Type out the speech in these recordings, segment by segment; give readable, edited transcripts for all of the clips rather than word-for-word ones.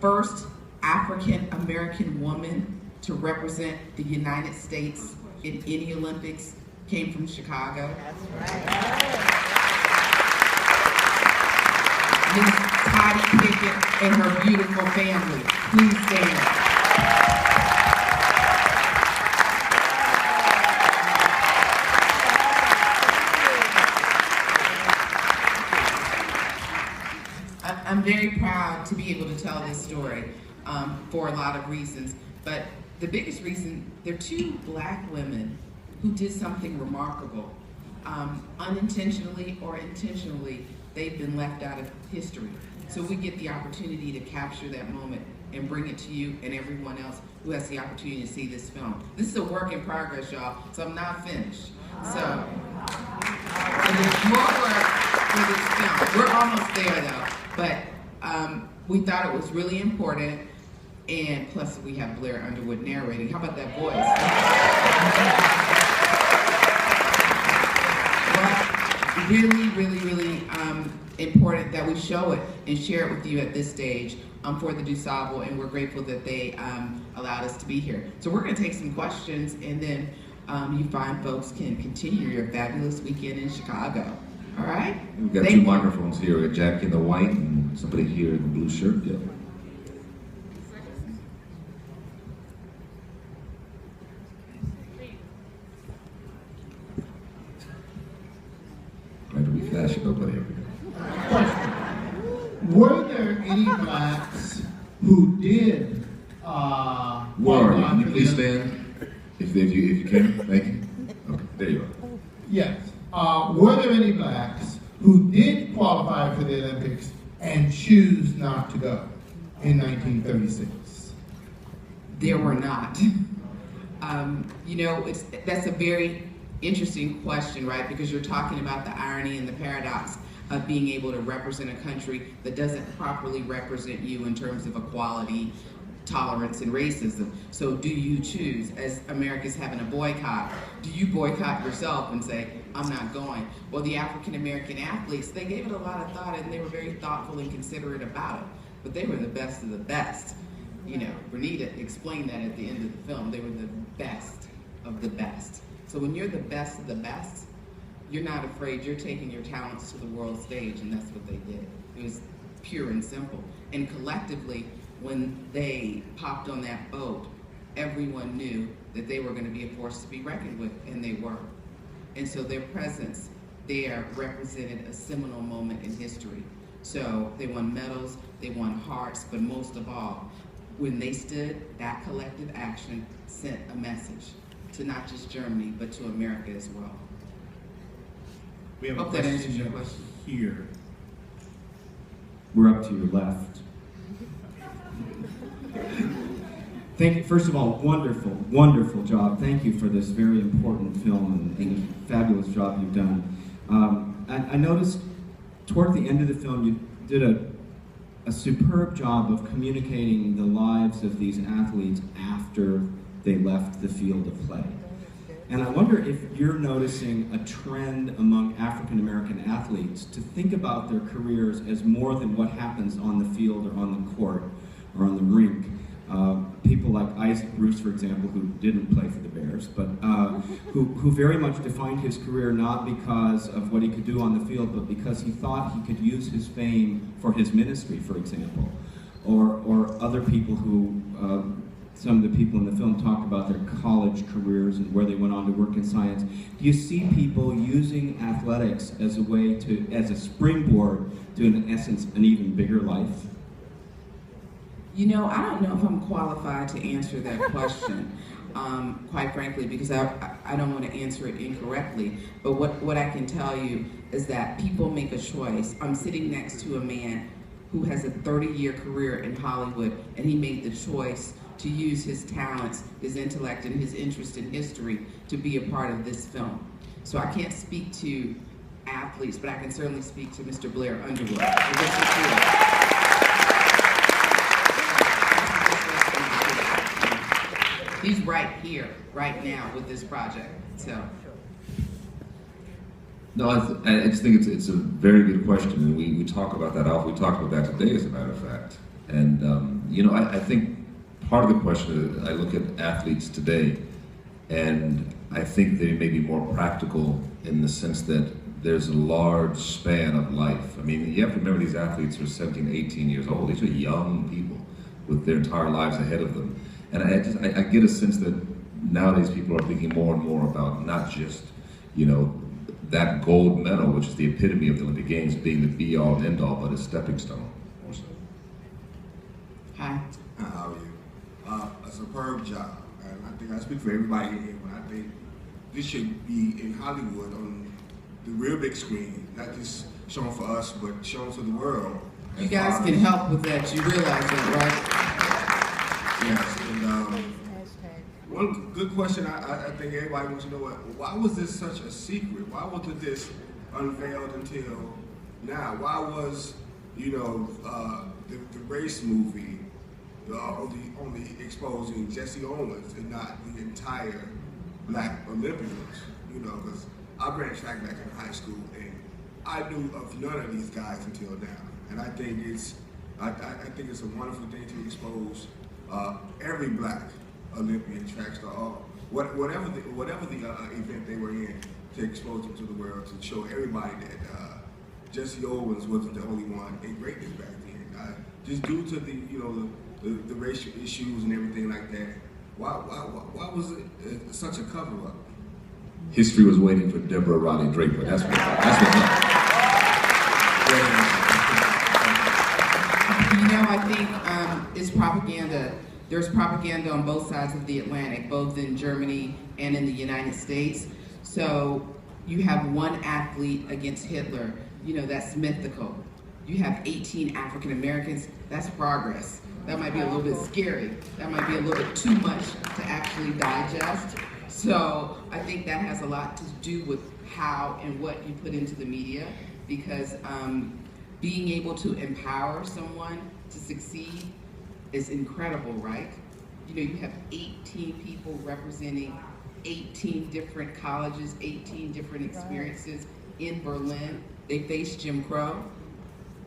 first African American woman to represent the United States in any Olympics came from Chicago. That's right. Ms. Toddy Pickett and her beautiful family. Please stand. I'm very proud to be able to tell this story for a lot of reasons, but the biggest reason, they're two black women who did something remarkable. Unintentionally or intentionally, they've been left out of history. So we get the opportunity to capture that moment and bring it to you and everyone else who has the opportunity to see this film. This is a work in progress, y'all, so I'm not finished. So there's more work for this film. We're almost there though, but we thought it was really important, and plus we have Blair Underwood narrating. How about that voice? Really important that we show it and share it with you at this stage for the DuSable, and we're grateful that they allowed us to be here. So we're going to take some questions, and then you fine folks can continue your fabulous weekend in Chicago. All right? We've got two microphones here. We got Jackie in the white and somebody here in the blue shirt. Yeah. Trying to be fashionable, but here we go. Were there any blacks who did Where are you? Can you please stand? If you can, thank you. Okay, there you are. Yes. Were there any blacks who did qualify for the Olympics and choose not to go in 1936? There were not. You know, that's a very interesting question, right? Because you're talking about the irony and the paradox of being able to represent a country that doesn't properly represent you in terms of equality, tolerance, and racism. So do you choose, as America's having a boycott, do you boycott yourself and say, I'm not going? Well, the African American athletes, they gave it a lot of thought, and they were very thoughtful and considerate about it, but they were the best of the best. You know, Renita explained that at the end of the film. They were the best of the best. So when you're the best of the best, you're not afraid. You're taking your talents to the world stage, and that's what they did. It was pure and simple. And collectively, when they popped on that boat, everyone knew that they were going to be a force to be reckoned with, and they were. And so their presence there represented a seminal moment in history. So they won medals, they won hearts, but most of all, when they stood, that collective action sent a message to not just Germany, but to America as well. We have Hope that answers your question. Here. We're up to your left. Thank you. First of all, wonderful, wonderful job. Thank you for this very important film and the fabulous job you've done. I noticed toward the end of the film you did a superb job of communicating the lives of these athletes after they left the field of play. And I wonder if you're noticing a trend among African American athletes to think about their careers as more than what happens on the field or on the court or on the rink. People like Isaac Bruce, for example, who didn't play for the Bears, but who very much defined his career not because of what he could do on the field, but because he thought he could use his fame for his ministry, for example. Or other people who, some of the people in the film talked about their college careers and where they went on to work in science. Do you see people using athletics as a way to, as a springboard to, in essence, an even bigger life? You know, I don't know if I'm qualified to answer that question, quite frankly, because I don't want to answer it incorrectly. But what I can tell you is that people make a choice. I'm sitting next to a man who has a 30-year career in Hollywood, and he made the choice to use his talents, his intellect, and his interest in history to be a part of this film. So I can't speak to athletes, but I can certainly speak to Mr. Blair Underwood. He's right here, right now, with this project. So. No, I just think it's a very good question, and we talk about that often. We talked about that today, as a matter of fact. And You know, I think part of the question is I look at athletes today, and I think they may be more practical in the sense that there's a large span of life. I mean, you have to remember these athletes are 17, 18 years old. These are young people with their entire lives ahead of them. And I get a sense that nowadays people are thinking more and more about not just, you know, that gold medal, which is the epitome of the Olympic Games, being the be-all and end-all, but a stepping stone also. Hi. How are you? A superb job. And I think I speak for everybody here when I think this should be in Hollywood on the real big screen, not just shown for us, but shown to the world. You guys can help with that. You realize that, right? Yes. And one good question I think everybody wants to know, why was this such a secret? Why wasn't this unveiled until now? Why was, you know, the race movie only exposing Jesse Owens and not the entire Black Olympians? You know, because I ran track back in high school and I knew of none of these guys until now. And I think it's a wonderful thing to expose every Black Olympian track star, whatever the event they were in, to expose them to the world, to show everybody that Jesse Owens wasn't the only one in greatness back then. Just due to the racial issues and everything like that, why was it such a cover-up? History was waiting for Deborah Riley Draper. That's what You know, I think it's propaganda. There's propaganda on both sides of the Atlantic, both in Germany and in the United States. So you have one athlete against Hitler. You know, that's mythical. You have 18 African Americans. That's progress. That might be a little bit scary. That might be a little bit too much to actually digest. So I think that has a lot to do with how and what you put into the media, because being able to empower someone to succeed is incredible, right? You know, you have 18 people representing 18 different colleges, 18 different experiences in Berlin. They faced Jim Crow,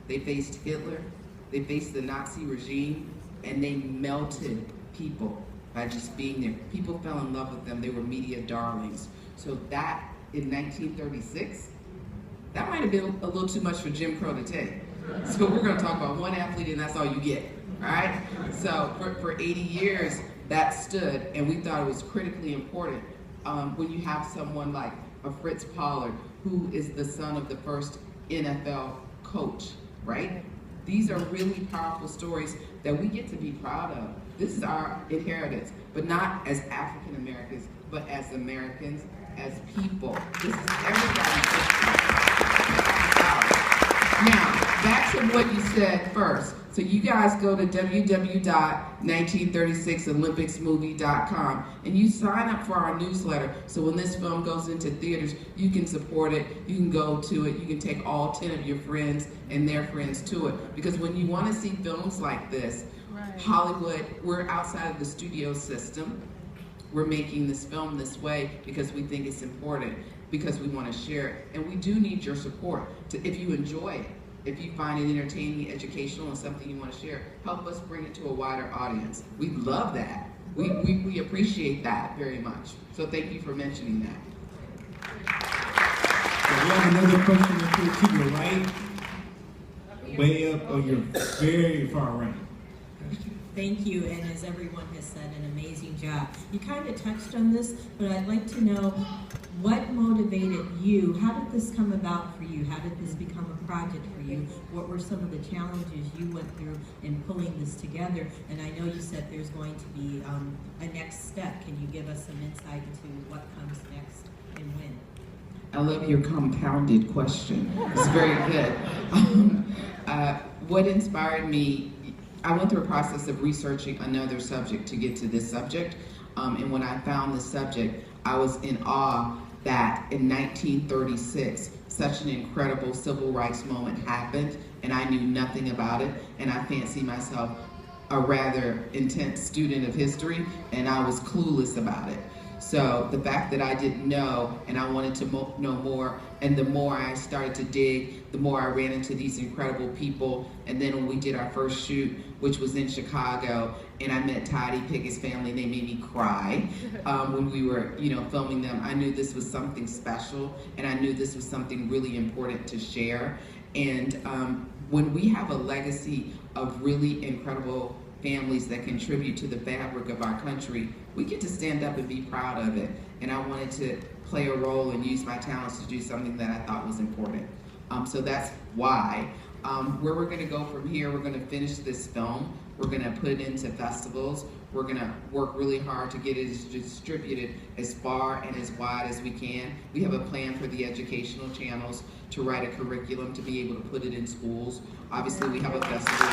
they faced Hitler, they faced the Nazi regime, and they melted people by just being there. People fell in love with them. They were media darlings. So that, in 1936, that might have been a little too much for Jim Crow to take. So we're gonna talk about one athlete and that's all you get, all right? So for 80 years, that stood, and we thought it was critically important when you have someone like a Fritz Pollard, who is the son of the first NFL coach, right? These are really powerful stories that we get to be proud of. This is our inheritance, but not as African Americans, but as Americans, as people. This is everybody's history. Now, back to what you said first. So you guys go to www.1936olympicsmovie.com and you sign up for our newsletter. So when this film goes into theaters, you can support it, you can go to it, you can take all 10 of your friends and their friends to it. Because when you want to see films like this, right. Hollywood, we're outside of the studio system. We're making this film this way because we think it's important, because we want to share it. And we do need your support. If you enjoy it, if you find it entertaining, educational, and something you want to share, help us bring it to a wider audience. We love that. We appreciate that very much. So thank you for mentioning that. So we have another question up here to your right, way up on your very far right. Thank you, and as everyone has said, an amazing job. You kind of touched on this, but I'd like to know what motivated you? How did this come about for you? How did this become a project for you? What were some of the challenges you went through in pulling this together? And I know you said there's going to be a next step. Can you give us some insight into what comes next and when? I love your compounded question. It's very good. What inspired me, I went through a process of researching another subject to get to this subject. And when I found this subject, I was in awe that in 1936, such an incredible civil rights moment happened, and I knew nothing about it, and I fancy myself a rather intense student of history, and I was clueless about it. So the fact that I didn't know, and I wanted to know more, and the more I started to dig, the more I ran into these incredible people. And then when we did our first shoot, which was in Chicago, and I met Toddy Pickett's family. They made me cry when we were, filming them. I knew this was something special, and I knew this was something really important to share. And when we have a legacy of really incredible families that contribute to the fabric of our country, we get to stand up and be proud of it. And I wanted to play a role and use my talents to do something that I thought was important. So that's why. Where we're gonna go from here, we're gonna finish this film. We're gonna put it into festivals. We're gonna work really hard to get it distributed as far and as wide as we can. We have a plan for the educational channels to write a curriculum to be able to put it in schools. Obviously, we have a festival.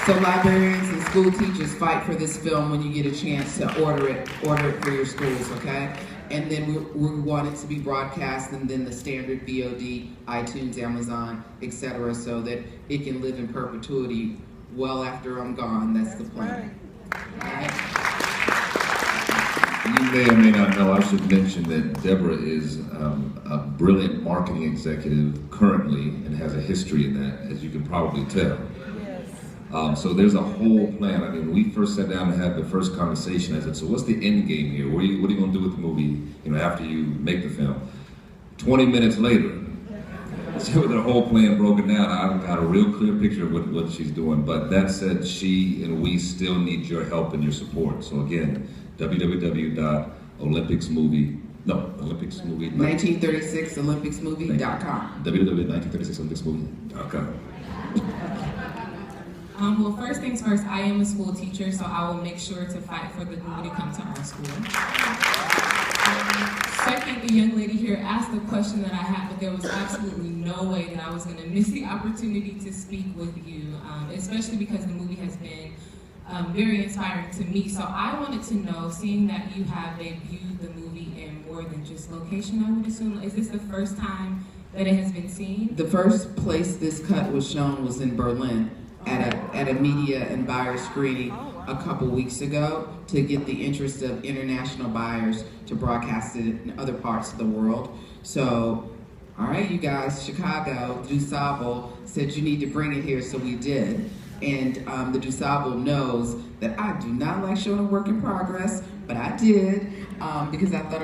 So librarians and school teachers, fight for this film when you get a chance to order it for your schools, okay? And then we want it to be broadcast and then the standard VOD, iTunes, Amazon, etc., so that it can live in perpetuity well after I'm gone. That's the plan. Right. You may or may not know, I should mention that Deborah is a brilliant marketing executive currently and has a history in that, as you can probably tell. So there's a whole plan. I mean, when we first sat down and had the first conversation, I said, so what's the end game here? What are you going to do with the movie, after you make the film? 20 minutes later, so with the whole plan broken down, I've got a real clear picture of what she's doing. But that said, she and we still need your help and your support. So again, www.olympicsmovie.com. www.1936olympicsmovie.com. Well, first things first, I am a school teacher, so I will make sure to fight for the movie to come to our school. Second, the young lady here asked the question that I had, but there was absolutely no way that I was going to miss the opportunity to speak with you, especially because the movie has been very inspiring to me. So I wanted to know, seeing that you have debuted the movie in more than just location, I would assume, is this the first time that it has been seen? The first place this cut was shown was in Berlin at a media and buyer screening a couple weeks ago to get the interest of international buyers to broadcast it in other parts of the world. So, all right, you guys, Chicago, DuSable said you need to bring it here, so we did. And the DuSable knows that I do not like showing a work in progress, but I did because I thought